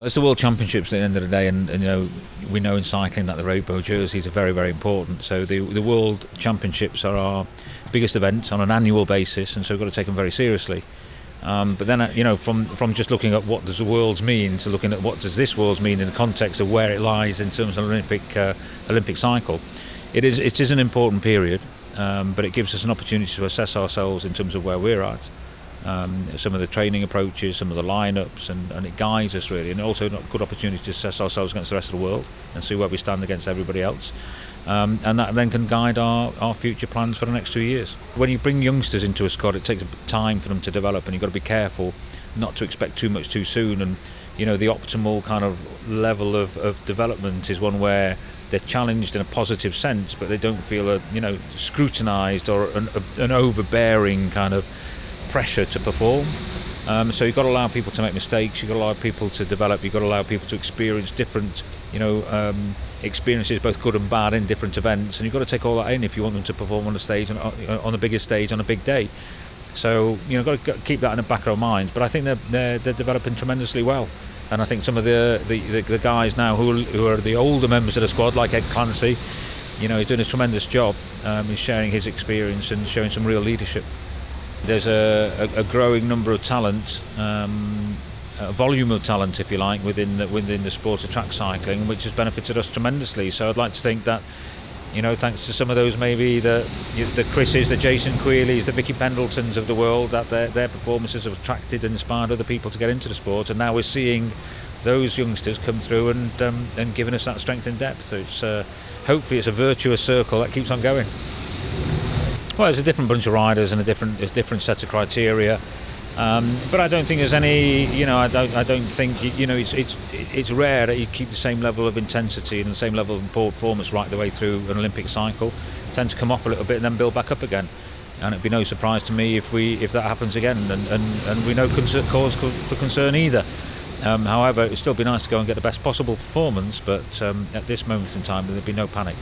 It's the World Championships at the end of the day, and we know in cycling that the rainbow jerseys are very, very important. So the World Championships are our biggest event on an annual basis, and so we've got to take them very seriously. But then, from just looking at what does the Worlds mean to looking at what does this Worlds mean in the context of where it lies in terms of Olympic cycle, it is an important period, but it gives us an opportunity to assess ourselves in terms of where we're at. Some of the training approaches, some of the lineups, and it guides us really, and also a good opportunity to assess ourselves against the rest of the world and see where we stand against everybody else, and that then can guide our future plans for the next 2 years. When you bring youngsters into a squad, it takes time for them to develop, and you've got to be careful not to expect too much too soon. And the optimal kind of level of development is one where they're challenged in a positive sense, but they don't feel scrutinised or an overbearing kind of pressure to perform. So you've got to allow people to make mistakes, you've got to allow people to develop, you've got to allow people to experience different experiences, both good and bad, in different events, and you've got to take all that in if you want them to perform on the stage, on the biggest stage, on a big day. So you've got to keep that in the back of our minds. But I think they're developing tremendously well, and I think some of the guys now who are the older members of the squad, like Ed Clancy, he's doing a tremendous job. He's sharing his experience and showing some real leadership. There's a growing number of talent, a volume of talent, if you like, within the sport of track cycling, which has benefited us tremendously. So I'd like to think that, thanks to some of those, maybe the Chris's, the Jason Queelys, the Vicky Pendletons of the world, that their performances have attracted and inspired other people to get into the sport, and now we're seeing those youngsters come through and giving us that strength and depth. So it's hopefully it's a virtuous circle that keeps on going. Well, it's a different bunch of riders and a different set of criteria, but I don't think there's any. I don't think it's rare that you keep the same level of intensity and the same level of performance right the way through an Olympic cycle. Tend to come off a little bit and then build back up again, and it'd be no surprise to me if that happens again, and we no cause for concern either. However, it'd still be nice to go and get the best possible performance, but at this moment in time, there'd be no panic.